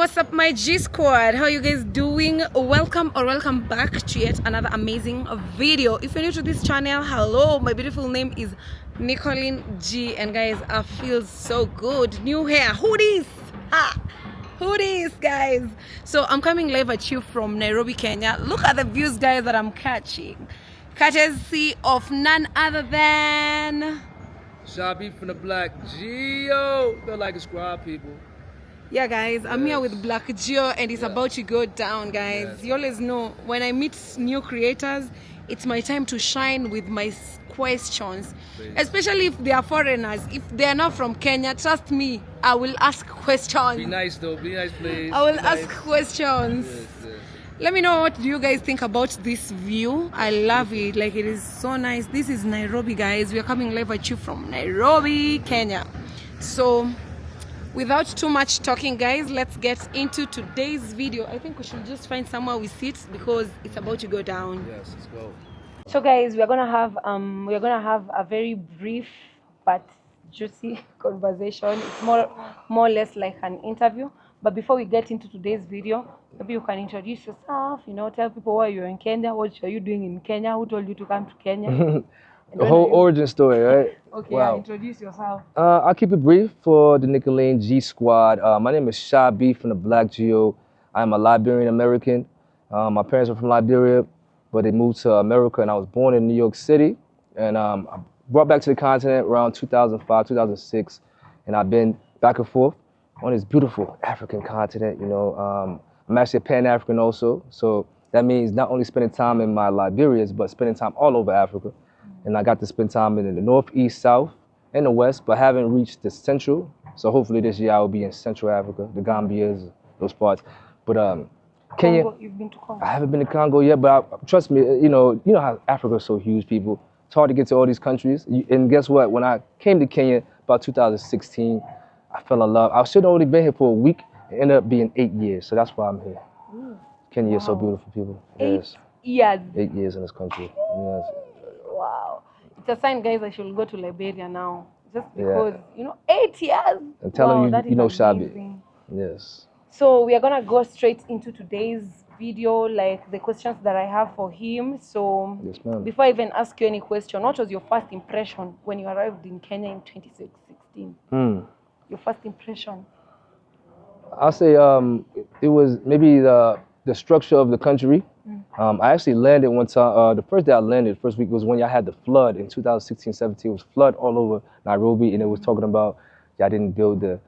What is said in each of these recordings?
what's up, my G squad? How are you guys doing? Welcome back to yet another amazing video. If you're new to this channel, hello, my beautiful name is Nikoline G, and guys, I feel so good. New hair, hoodies, hoodies, guys. So I'm coming live at you from Nairobi, Kenya. Look at the views, guys, that I'm catching, courtesy of none other than Shabi from the Black Geo. They're like subscribe, people. Yeah, guys, I'm here with Black Geo, and it's about to go down, guys. You always know when I meet new creators, it's my time to shine with my questions, especially if they are foreigners. If they are not from Kenya, trust me, I will ask questions. Be nice though, be nice, please. I will ask questions. Yes. Let me know what do you guys think about this view. I love it, like it is so nice. This is Nairobi, guys. We are coming live at you from Nairobi, Kenya. So without too much talking, guys, let's get into today's video. I think we should just find somewhere we sit because it's about to go down. Yes, let's go. So guys, we're gonna have a very brief but juicy conversation. It's more or less like an interview. But before we get into today's video, maybe you can introduce yourself, you know, tell people why you're in Kenya, what are you doing in Kenya, who told you to come to Kenya. The whole origin story, right? Okay, wow. Introduce yourself. I'll keep it brief for the Nikoline G squad. My name is Shabi from the Black Geo. I'm a Liberian American. My parents are from Liberia, but they moved to America, and I was born in New York City. And I brought back to the continent around 2005, 2006, and I've been back and forth on this beautiful African continent. You know, I'm actually a Pan-African also, so that means not only spending time in my Liberias, but spending time all over Africa. And I got to spend time in the north, east, south, and the west, but haven't reached the central. So hopefully this year I will be in Central Africa, the Gambias, those parts. But Kenya, Congo, you've been to Congo. I haven't been to Congo yet, but trust me, you know how Africa is so huge, people. It's hard to get to all these countries. And guess what? When I came to Kenya about 2016, I fell in love. I should have only been here for a week. It ended up being 8 years, so that's why I'm here. Ooh. Kenya is so beautiful, people. 8 years. 8 years in this country. Yes. Wow. It's a sign, guys, I should go to Liberia now. Just because, you know, 8 years. And tell them you know Shabi. Amazing. Yes. So we are going to go straight into today's video, like the questions that I have for him. So yes, ma'am. Before I even ask you any question, what was your first impression when you arrived in Kenya in 2016? Your first impression? I'll say it was maybe the structure of the country. I actually landed one time, the first day I landed, first week was when y'all had the flood in 2016-17. It was flood all over Nairobi, and it was talking about y'all didn't build the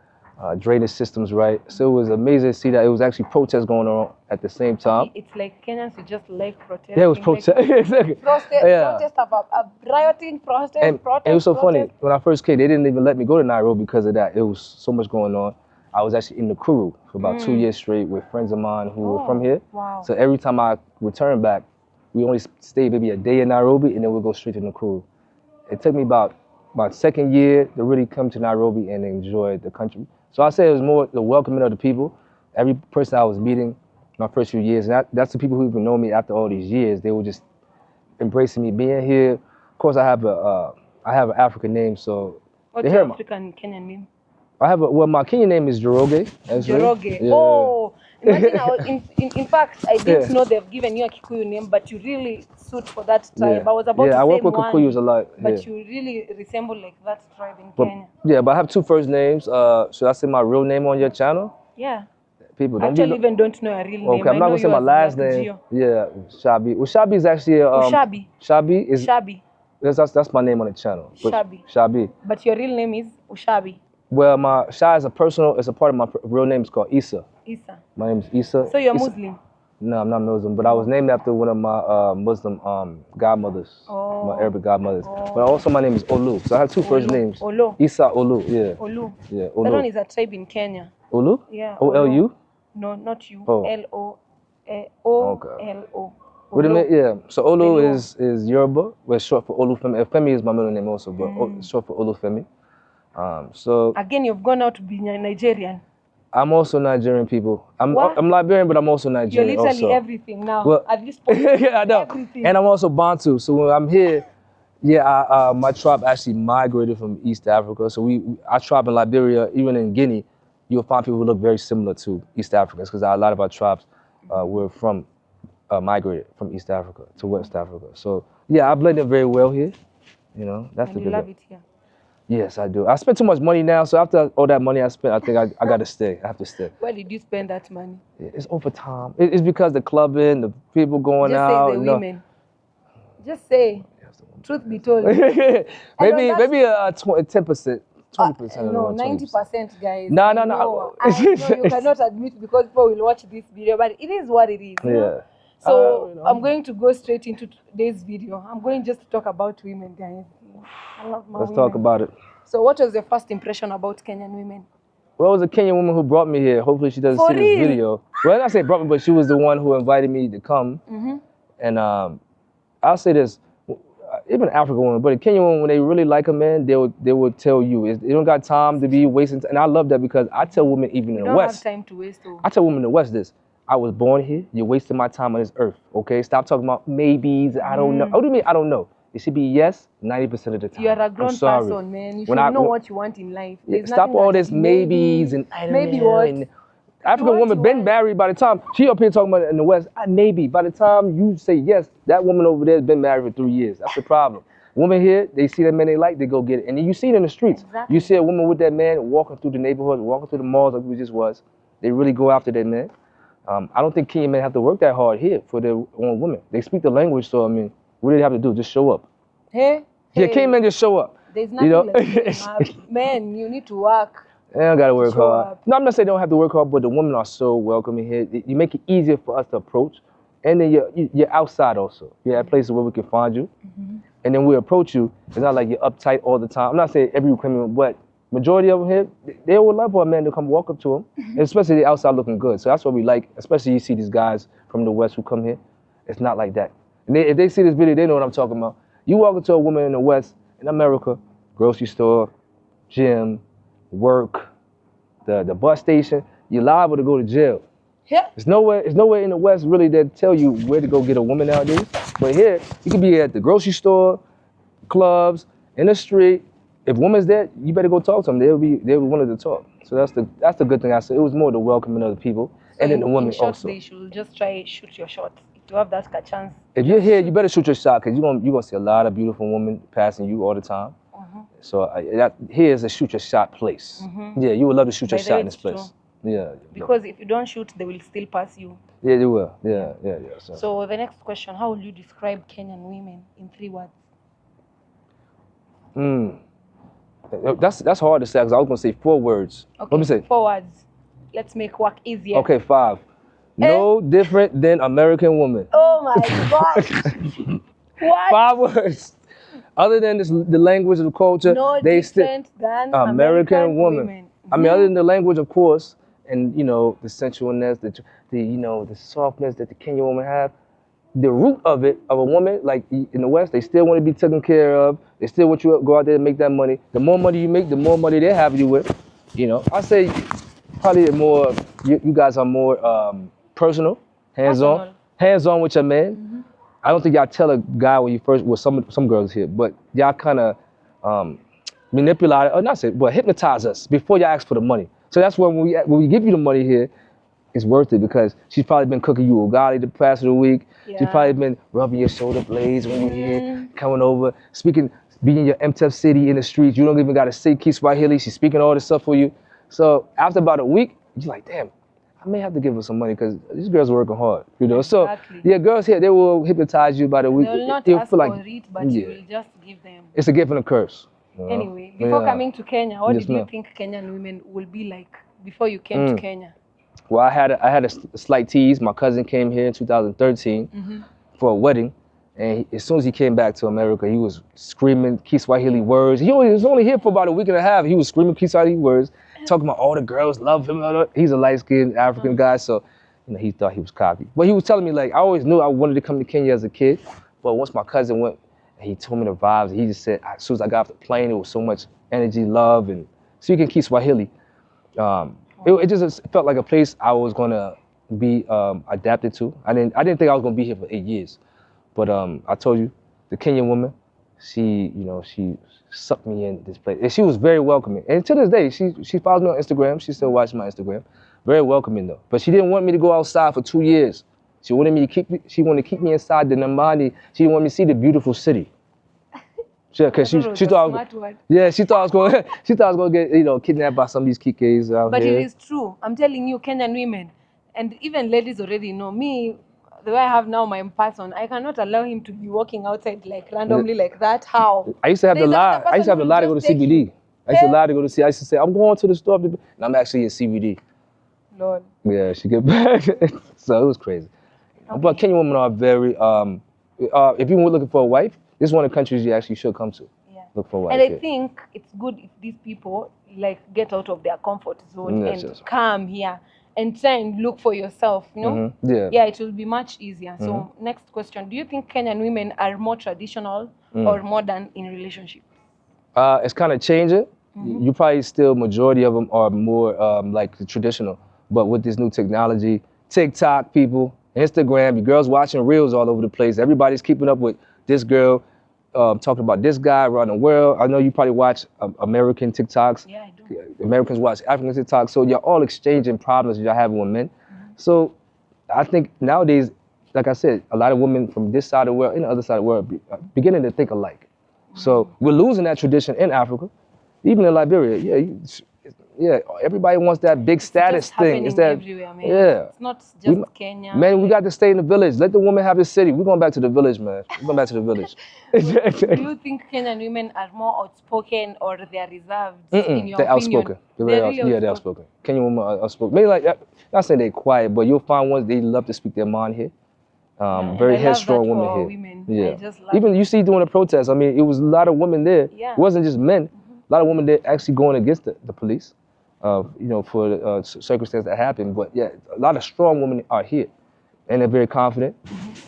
drainage systems right. So it was amazing to see that it was actually protests going on at the same time. It's like Kenyans who just like protesting. Yeah, it was protest. Exactly. Protest about rioting, protest, and it was so funny. When I first came, they didn't even let me go to Nairobi because of that. It was so much going on. I was actually in Nakuru for about 2 years straight with friends of mine who were from here. Wow. So every time I returned back, we only stayed maybe a day in Nairobi, and then we'd go straight to Nakuru. It took me about my second year to really come to Nairobi and enjoy the country. So I say it was more the welcoming of the people. Every person I was meeting my first few years, and that's the people who even know me after all these years. They were just embracing me being here. Of course, I have an African name, so what's your African Kenyan name? My Kenyan name is Joroge. Joroge. Yeah. Oh, imagine I was in fact, I didn't know they've given you a Kikuyu name, but you really suit for that tribe. Yeah. I was about to say I work with Kikuyus a lot. But you really resemble like that tribe in Kenya. Yeah, but I have two first names. Should I say my real name on your channel? Yeah. People don't even don't know a real name. Okay, I'm not gonna say my last name. Geo. Yeah, Shabi. Well, Shabi is actually Shabi. Shabi is Shabi. That's my name on the channel. Shabi. Shabi. But your real name is Ushabi. Well, my Shah is a part of my real name is called Isa. Isa. My name is Isa. So you're Isa. Muslim? No, I'm not Muslim, but I was named after one of my Muslim godmothers, my Arabic godmothers. But also my name is Olu, so I have two first names. Olu. Isa Olu, yeah. Olu. Yeah, Olu. That one is a tribe in Kenya. Olu? Yeah. O-L-U? No, not you. Oh. L-O-O-L-O. Wait a minute, yeah. So Olu is Yoruba, but it's short for Olufemi. Femi is my middle name also, but it's short for Olufemi. So again, you've gone out to be Nigerian. I'm also Nigerian, people. I'm Liberian, but I'm also Nigerian. You're literally also. everything now. Well, at this point, yeah, I know. Everything. And I'm also Bantu. So when I'm here, my tribe actually migrated from East Africa. So our tribe in Liberia, even in Guinea, you'll find people who look very similar to East Africans because a lot of our tribes were migrated from East Africa to West Africa. So yeah, I blend in very well here. You know, that's And the you good love thing. it here. Yes, I do. I spend too much money now, so after all that money I spent, I think I got to stay. I have to stay. Where did you spend that money? It's over time. It's because the clubbing, the people going Just out. say the women. Just say. Truth be told. maybe that's- 10%, 20%. No, 90%, guys. No. I know you cannot admit because people will watch this video, but it is what it is. You know? So I'm going to go straight into today's video. I'm going just to talk about women, guys. I love my Let's women. talk about it. So what was your first impression about Kenyan women? Well, it was a Kenyan woman who brought me here. Hopefully she doesn't For see real? this video. Well, not say brought me, but she was the one who invited me to come. Mm-hmm. And I'll say this, even African women, but a Kenyan woman, when they really like a man, they will tell you. They don't got time to be wasting time. And I love that because I tell women even in the West. Don't have time to waste. I tell women in the West this. I was born here. You're wasting my time on this earth, okay? Stop talking about maybes. I don't know. What do you mean I don't know? It should be yes 90% of the time. You are a grown I'm sorry. person, man. You should know what you want in life. There's Stop nothing all that this maybes and I don't maybe know. what? And African woman been married by the time she up here talking about it in the West. Maybe by the time you say yes, that woman over there has been married for 3 years. That's the problem. Women here, they see that man they like, they go get it. And then you see it in the streets. Exactly. You see a woman with that man walking through the neighborhood, walking through the malls like we just was. They really go after that man. I don't think Kenyan men have to work that hard here for their own women. They speak the language, so I mean, what do they have to do? Just show up. Yeah, Kenyan men just show up. There's nothing like man, you need to work. They don't gotta work hard. Up. No, I'm not saying they don't have to work hard, but the women are so welcoming here. You make it easier for us to approach. And then you're outside also. You're at places where we can find you. Mm-hmm. And then we approach you. It's not like you're uptight all the time. I'm not saying every Kenyan, but majority of them here, they would love for a man to come walk up to them, and especially the outside looking good. So that's what we like, especially you see these guys from the West who come here. It's not like that. And if they see this video, they know what I'm talking about. You walk into a woman in the West, in America, grocery store, gym, work, the bus station, you're liable to go to jail. Yeah. There's nowhere in the West really that tell you where to go get a woman nowadays. But here, you can be at the grocery store, clubs, in the street. If woman's there, you better go talk to them. They'll be willing to talk. So that's the good thing I said. It was more the welcoming of the people, so and then the women also. They should just try shoot your shot to have that chance. If you're here, you better shoot your shot because you're gonna see a lot of beautiful women passing you all the time. Mm-hmm. So here is a shoot your shot place. Mm-hmm. Yeah, you would love to shoot your shot in this place. True. Yeah. Because if you don't shoot, they will still pass you. Yeah, they will. Yeah. So the next question: how will you describe Kenyan women in 3 words? That's hard to say because I was gonna say 4 words. Okay, let me say 4 words. Let's make work easier. Okay, 5. No different than American woman. Oh my God! What? 5 words. Other than the language and the culture, they different than American woman. Mm-hmm. I mean, other than the language, of course, and the sensualness, the softness that the Kenyan woman have. The root of it, of a woman, like in the West, they still want to be taken care of. They still want you to go out there and make that money. The more money you make, the more money they have you with. I say probably more, you guys are more personal, hands-on with your man. Mm-hmm. I don't think y'all tell a guy when you first, well, some girls here, but y'all kind of manipulate, or not say, but hypnotize us before y'all ask for the money. So that's when we give you the money here, it's worth it because she's probably been cooking you ugali the past of the week. Yeah. She's probably been rubbing your shoulder blades when you're here, coming over, being in your MTF city in the streets. You don't even got to say Kiswahili. She's speaking all this stuff for you. So after about a week, you're like, damn, I may have to give her some money because these girls are working hard, So yeah, girls here, they will hypnotize you by the week. They will not ask for it, but you will just give them. It's a gift and a curse. Anyway, before coming to Kenya, what did you think Kenyan women will be like before you came to Kenya? Well, I had a slight tease. My cousin came here in 2013 for a wedding, and as soon as he came back to America, he was screaming Kiswahili words. He was only here for about a week and a half. He was screaming Kiswahili words, talking about all the girls love him. He's a light-skinned African guy, so he thought he was cocky. But he was telling me, like, I always knew I wanted to come to Kenya as a kid, but once my cousin went, and he told me the vibes, he just said, as soon as I got off the plane, it was so much energy, love, and speaking Kiswahili. It just felt like a place I was gonna be adapted to. I didn't think I was gonna be here for 8 years, but I told you, the Kenyan woman, she, you know, she sucked me in this place. And she was very welcoming. And to this day, she follows me on Instagram. She still watches my Instagram. Very welcoming though. But she didn't want me to go outside for 2 years. She wanted to keep me inside the Namani. She didn't want me to see the beautiful city. Because she thought she thought I was going to get, you know, kidnapped by some of these kikes out But here. it is true. I'm telling you, Kenyan women, and even ladies already know me. The way I have now my person, I cannot allow him to be walking outside like randomly like that. How? I used to have to lie. I used to have to lie to go to CBD. I used to lie to go to CBD. I used to say, I'm going to the store, and I'm actually in CBD. Lord. Yeah, she get back. So it was crazy. Okay. But Kenyan women are very, if you were looking for a wife, this is one of the countries you actually should come to. Yeah. Look for a wife. And I think it's good if these people like get out of their comfort zone and come here and try and look for yourself, you know? Mm-hmm. Yeah. Yeah, it will be much easier. So next question, do you think Kenyan women are more traditional or modern in relationships? It's kind of changing. You probably still, majority of them are more like the traditional. But with this new technology, TikTok people, Instagram, your girls watching reels all over the place. Everybody's keeping up with this girl talking about this guy around the world. I know you probably watch American TikToks. Yeah, I do. Americans watch African TikToks. So you're all exchanging problems you're having with men. So I think nowadays, like I said, a lot of women from this side of the world and the other side of the world are beginning to think alike. So we're losing that tradition in Africa, even in Liberia. Yeah, everybody wants that big status thing. It's that everywhere, man. Yeah. It's not just Kenya. Man, we got to stay in the village. Let the woman have the city. We're going back to the village, man. We're going back to the village. Do you think Kenyan women are more outspoken or they're reserved in your they're opinion? Outspoken. They're outspoken. Kenyan women are outspoken. Maybe like, not saying they're quiet, but you'll find ones, they love to speak their mind here. Very headstrong women here. Women. Yeah. Even you see during the protests, I mean, it was a lot of women there. Yeah. It wasn't just men. A lot of women there actually going against the police. You know, for the circumstances that happened. But yeah, a lot of strong women are here, and they're very confident.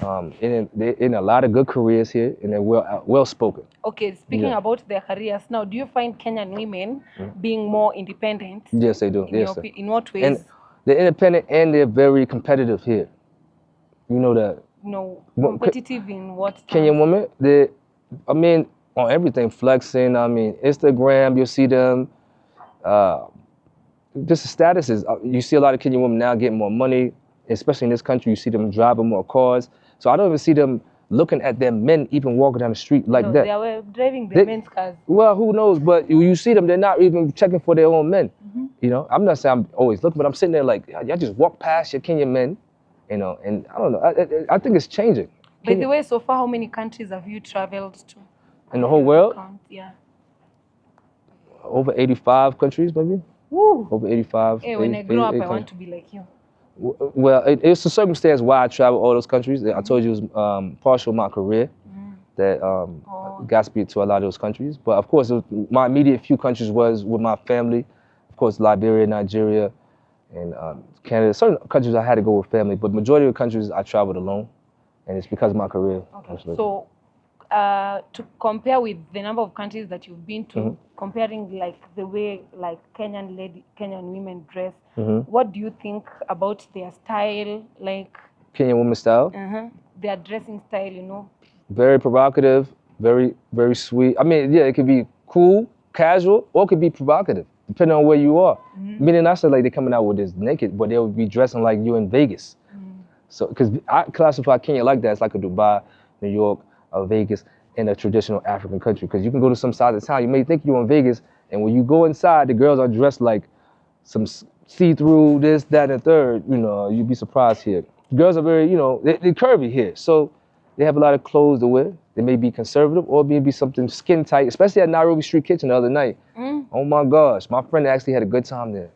And they're in a lot of good careers here, and they're well spoken. Okay, speaking about their careers now, do you find Kenyan women being more independent? Yes, they do. In what ways? And they're independent and they're very competitive here. You know that. No, competitive in what? Kenyan women, I mean, on everything, flexing. I mean, Instagram, you'll see them. Just the statuses. You see a lot of Kenyan women now getting more money, especially in this country. You see them driving more cars. So I don't even see them looking at their men even walking down the street like that. They were driving their men's cars. Well, who knows? But you see them, they're not even checking for their own men. You know, I'm not saying I'm always looking, but I'm sitting there like, y'all just walk past your Kenyan men, you know, and I don't know. I think it's changing. By the way, so far, how many countries have you traveled to? In the whole world? Yeah. Over 85 countries, maybe. Woo. Over 85. Hey, when I grow up, I want to be like you. Well, it's a circumstance why I travel all those countries. I told you it was partial my career that got me to a lot of those countries. But of course, my immediate few countries was with my family. Of course, Liberia, Nigeria, and Canada. Certain countries I had to go with family, but majority of the countries I traveled alone, and it's because of my career. Okay. So, to compare with the number of countries that you've been to, comparing like the way like Kenyan women dress, what do you think about their style, like Kenyan women style? Their dressing style, you know? Very provocative, very, very sweet. I mean, yeah, it could be cool, casual, or it could be provocative, depending on where you are. Meaning, I said like they're coming out with this naked, but they would be dressing like you in Vegas. So, because I classify Kenya like that. It's like a Dubai, New York, Vegas, in a traditional African country. Because you can go to some side of town, you may think you're in Vegas, and when you go inside, the girls are dressed like some see-through, this, that, and third. You know, you'd be surprised here. Girls are very, you know, they're curvy here. So they have a lot of clothes to wear. They may be conservative or maybe something skin tight, especially at Nairobi Street Kitchen the other night. Oh my gosh, my friend actually had a good time there.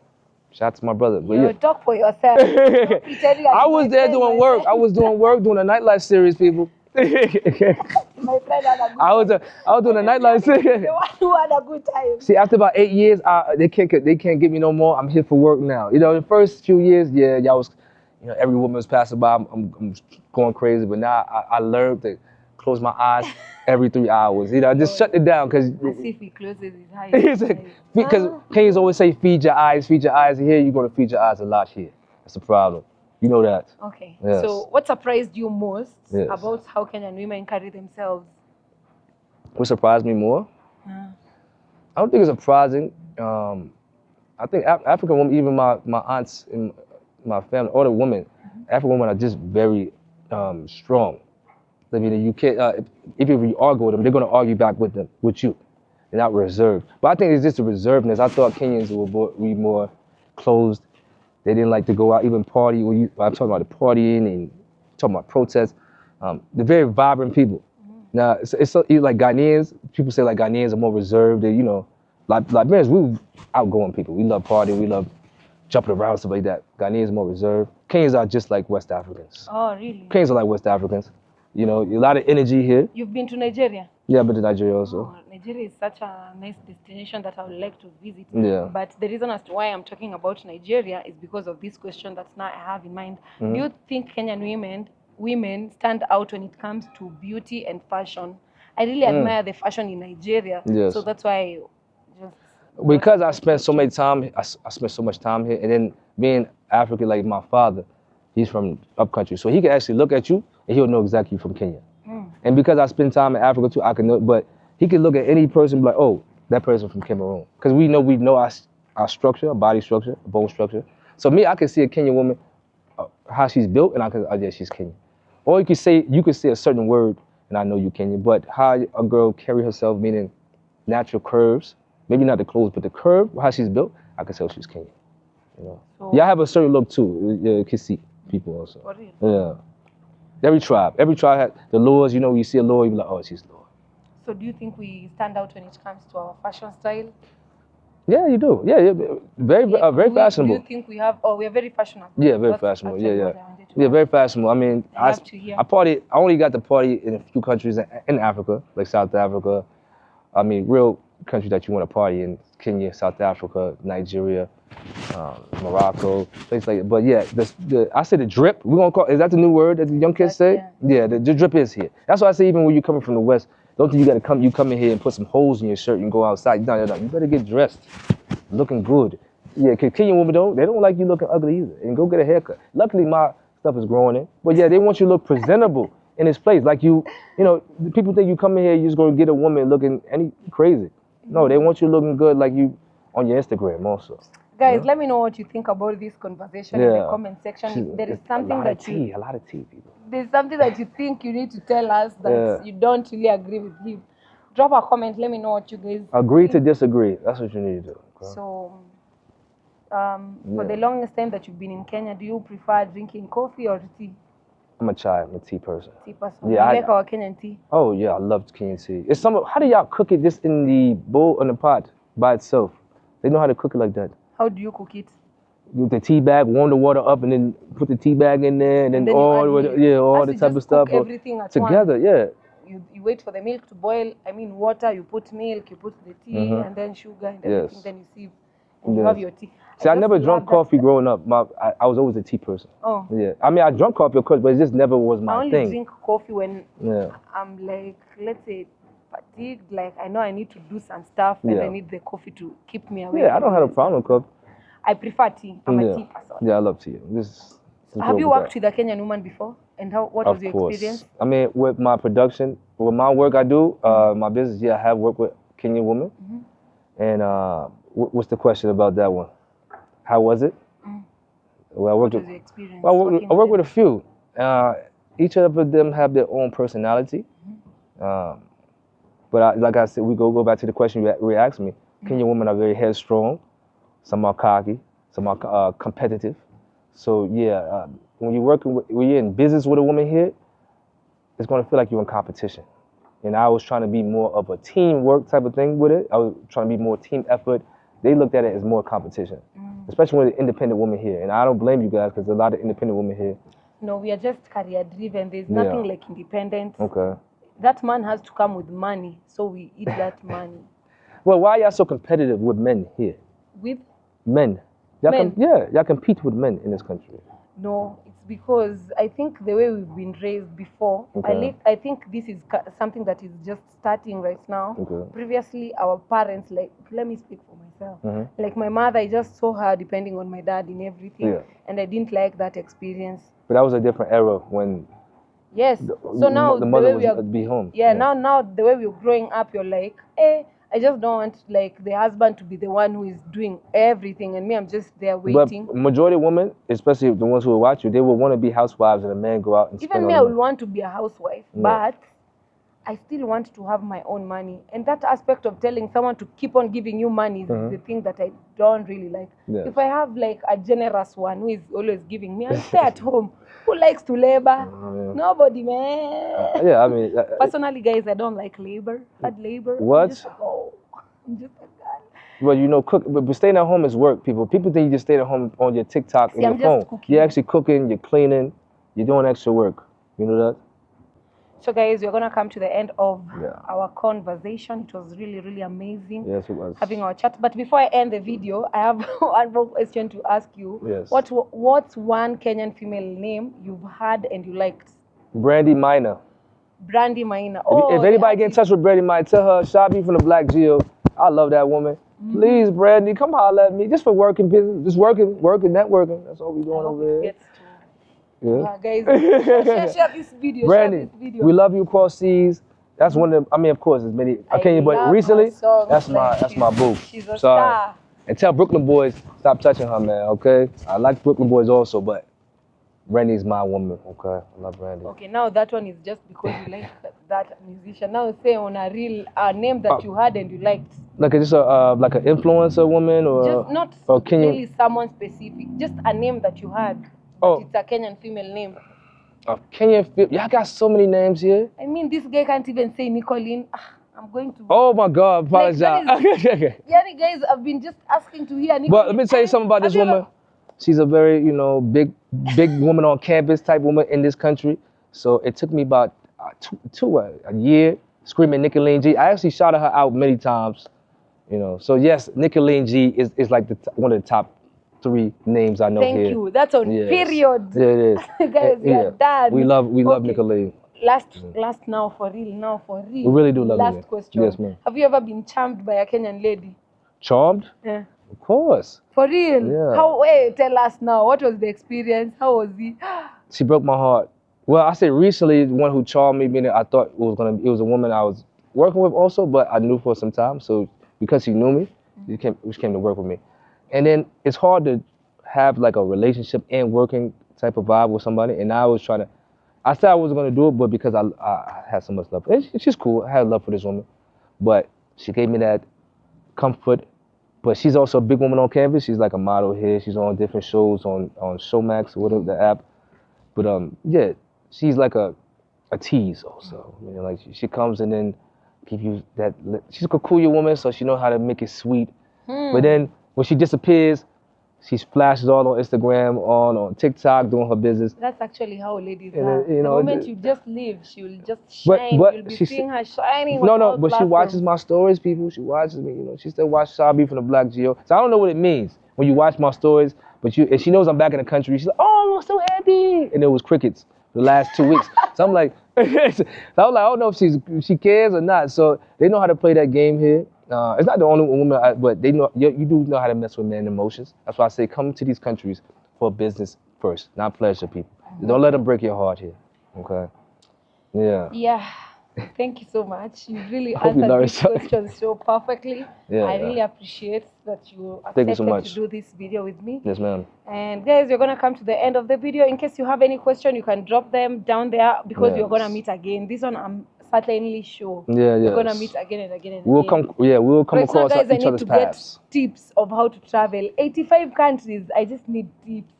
Shout out to my brother. But yeah. Talk for yourself. I was there doing work. I was doing work doing a nightlife series, people. My friend had a good I was doing a nightlife series. The one who had a good time. See, after about 8 years, they can't get me no more. I'm here for work now. You know, the first few years, yeah, y'all was, you know, every woman was passing by. I'm going crazy, but now I learned to close my eyes every 3 hours. You know, I just shut it down because. As if he closes his eyes. Because Kenyans always say, feed your eyes, feed your eyes. Here, you're going to feed your eyes a lot here. That's the problem. You know that. Okay. Yes. So what surprised you most about how Kenyan women carry themselves? What surprised me more? I don't think it's surprising. I think African women, even my aunts and my family, all the women, African women are just very strong. I mean, you can't, if you argue with them, they're going to argue back with you. They're not reserved. But I think it's just a reservedness. I thought Kenyans would be more closed. They didn't like to go out, even party. I'm talking about the partying and talking about protests. They're very vibrant people. Now, it's like Ghanaians. People say like Ghanaians are more reserved. They, Liberians, we're outgoing people. We love partying. We love jumping around, stuff like that. Ghanaians are more reserved. Kenyans are just like West Africans. Oh, really? Kenyans are like West Africans. A lot of energy here. You've been to Nigeria? Yeah, I've been to Nigeria also. Oh, Nigeria is such a nice destination that I would like to visit. Yeah. But the reason as to why I'm talking about Nigeria is because of this question that now I have in mind. Do you think Kenyan women stand out when it comes to beauty and fashion? I really admire the fashion in Nigeria. Yes. So that's why because I spent so much time, I spent so much time here, and then being African, like my father, he's from up country, so he can actually look at you and he'll know exactly you're from Kenya. And because I spend time in Africa too, I can know. But he can look at any person and be like, oh, that person from Cameroon, because we know our structure, our body structure, bone structure. So me, I can see a Kenyan woman, how she's built, and I can, oh yeah, she's Kenyan. Or you could say a certain word, and I know you Kenyan. But how a girl carry herself, meaning natural curves. Maybe not the clothes, but the curve, how she's built, I can tell she's Kenyan. So, yeah, I have a certain look too. You can see people also. Yeah. Every tribe has the laws. You see a law, you be like, oh, she's law. So do you think we stand out when it comes to our fashion style? Yeah, you do. Yeah, very fashionable. Do you think we have? Oh, we are very fashionable. Yeah, very fashionable. Yeah, very fashionable. I mean, I only got to party in a few countries in Africa, like South Africa. I mean, real country that you want to party in: Kenya, South Africa, Nigeria, Morocco, places like that. But yeah, I say the drip. We're gonna call. Is that the new word that the young kids say? Yeah, the drip is here. That's why I say even when you're coming from the West, don't think you gotta come. You come in here and put some holes in your shirt and go outside. No. You better get dressed, looking good. Yeah, cause Kenyan women they don't like you looking ugly either. And go get a haircut. Luckily my stuff is growing in. But yeah, they want you to look presentable in this place. Like people think you come in here, you're just gonna get a woman looking crazy. No, they want you looking good like you on your Instagram also. Guys, let me know what you think about this conversation in the comment section. If there is something a lot of tea, people. There's something that you think you need to tell us that you don't really agree with him. Drop a comment. Let me know what you guys agree to disagree. That's what you need to do. Okay? So, for the longest time that you've been in Kenya, do you prefer drinking coffee or tea? I'm a tea person. Tea person. Yeah, you like our Kenyan tea? Oh yeah, I love Kenyan tea. It's how do y'all cook it just in the bowl in the pot by itself? They know how to cook it like that. How do you cook it? With the tea bag, warm the water up, and then put the tea bag in there, and then all the type of stuff everything at together. Once. Yeah. You wait for the milk to boil. I mean water. You put milk. You put the tea, and then sugar and everything. Then you sieve, and you have your tea. See, I never drank coffee growing up. I was always a tea person. Oh. Yeah. I mean, I drank coffee, of course, but it just never was my thing. I only drink coffee when I'm like, let's say, fatigued. Like I know I need to do some stuff, and I need the coffee to keep me awake. Yeah, I don't have a problem with coffee. I prefer tea. I'm a tea person. Yeah, I love tea. Have you worked with a Kenyan woman before? And what was your experience? I mean, with my production, with my work I do, my business, I have worked with Kenyan women. And what's the question about that one? How was it? Well, what was your experience? Well, I work with a few. Each of them have their own personality. But like I said, we go back to the question you asked me. Kenyan women are very headstrong. Some are cocky. Some are competitive. So yeah, when you're in business with a woman here, it's going to feel like you're in competition. And I was trying to be more of a teamwork type of thing with it. I was trying to be more team effort. They looked at it as more competition, especially with an independent woman here. And I don't blame you guys because there's a lot of independent women here. No, we are just career driven. There's nothing like independent. Okay. That man has to come with money, so we eat that money. Well, why are y'all so competitive with men here? With? Men. Y'all compete with men in this country. No, it's because I think the way we've been raised before, I think this is something that is just starting right now. Previously, our parents, let me speak for myself. Like my mother, I just saw her depending on my dad in everything, and I didn't like that experience. But that was a different era when Yes. So now the mother way we are, would be home. yeah, now the way we're growing up, you're like, I just don't want like the husband to be the one who is doing everything, and me, I'm just there waiting. But majority of women, especially the ones who will watch you, they will want to be housewives, and a man go out and spend Even me, all I the would money. want to be a housewife, but I still want to have my own money. And that aspect of telling someone to keep on giving you money is the thing that I don't really like. Yes. If I have like a generous one who is always giving me, I'll stay at home. Who likes to labor? Nobody, man. Yeah, I mean, Personally, guys, I don't like hard labor. What? I'm just a girl. Well, you know, but staying at home is work, people. People think you just stay at home on your TikTok and I'm your phone. just cooking. You're actually cooking, you're cleaning, you're doing extra work. You know that? So guys, we're going to come to the end of our conversation. It was really, really amazing. Yes, it was. Having our chat. But before I end the video, I have one more question to ask you. Yes. What's one Kenyan female name you've had and you liked? Brandy Minor. Brandy Maina. If anybody get in touch with Brandy Minor, tell her, Shabi from the Black Geo. I love that woman. Please, Brandy, come holler at me. Just for working business. Just working, networking. That's all we doing over here. Guys, share this video. Brandy, share this video. we love you across seas. That's one of them. I mean, of course, there's many. Okay, but recently, that's my boo. She's a star. And tell Brooklyn boys, stop touching her, man, okay? I like Brooklyn boys also, but Brandy's my woman, okay? I love Brandy. Okay, now that one is just because you like that musician. Now say on a real name that you had and you liked. Like just like an influencer woman, or just not really someone specific, just a name that you had. But it's a Kenyan female name. A Kenyan female? Y'all got so many names here. I mean, this guy can't even say Nikoline. I'm going to... Oh my God, apologize. Yeah, guys, I've been just asking to hear Nikoline. But let me tell you something about this woman. She's a very, big woman on campus type woman in this country. So it took me about a year screaming Nikoline G. I actually shouted her out many times, So yes, Nikoline G is like one of the top 3 names I know here. Thank you. That's on period. Yeah, it is. Guys, we are done. We love Nikoline. Last now for real. We really do love Last question. Yes, ma'am. Have you ever been charmed by a Kenyan lady? Charmed? Yeah. Of course. For real? Yeah. Tell us now. What was the experience? How was he? She broke my heart. Well, I say recently, the one who charmed me, meaning I thought it was a woman I was working with also, but I knew for some time. So because she knew me, she came to work with me. And then it's hard to have like a relationship and working type of vibe with somebody. And I said I wasn't going to do it, but because I had so much love. She's cool. I had love for this woman. But she gave me that comfort. But she's also a big woman on campus. She's like a model here. She's on different shows on Showmax, whatever the app. But yeah, she's like a tease also. Like she comes and then give you that. She's a peculiar woman, so she knows how to make it sweet. But then when she disappears, she flashes all on Instagram, on TikTok, doing her business. That's actually how ladies are. The moment you just leave, she will just shine. But You'll be seeing her shining. No, but she watches my stories, people. She watches me. She still watches Shabi from the Black Geo. So I don't know what it means when you watch my stories, but and she knows I'm back in the country. She's like, oh, I'm so happy. And it was crickets for the last 2 weeks. So I'm like, I don't know if she cares or not. So they know how to play that game here. It's not the only woman, but they know you do know how to mess with men emotions. That's why I say come to these countries for business first, not pleasure, people. Don't let them break your heart here, okay? Yeah. Yeah. Thank you so much. You really answered these questions so perfectly. I really appreciate that you accepted to do this video with me. Yes, ma'am. And guys, you're gonna come to the end of the video. In case you have any question, you can drop them down there because you're gonna meet again. This one I'm certainly sure. We're gonna meet again and again and again. We'll come across now, guys, each other's paths. Get tips of how to travel. 85 countries. I just need tips.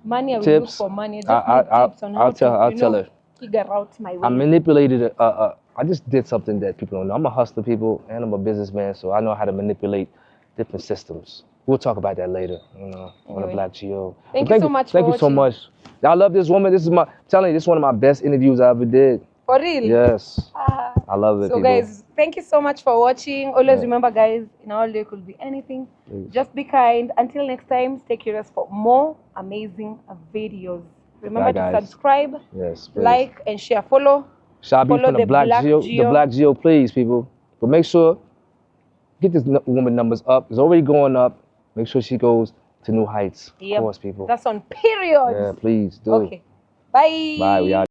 Money, I will look for money. I just need tips on how I'll tell her. Figure out my way. I manipulated I just did something that people don't know. I'm a hustler, people, and I'm a businessman, so I know how to manipulate different systems. We'll talk about that later, on the Black Geo. Thank you so much for watching. Thank you so much. I love this woman. This is this is one of my best interviews I ever did. For real? Yes. I love it, so people. Guys, thank you so much for watching. Always remember, guys, in our day could be anything. Just be kind. Until next time, stay curious for more amazing videos. Remember to subscribe, like, and share. Follow Shabi from the Black Geo. The Black Geo, please, people. But make sure, get this woman numbers up. It's already going up. Make sure she goes to new heights. Of course, people. That's on period. Yeah, please do. Okay. Bye. Bye. We out.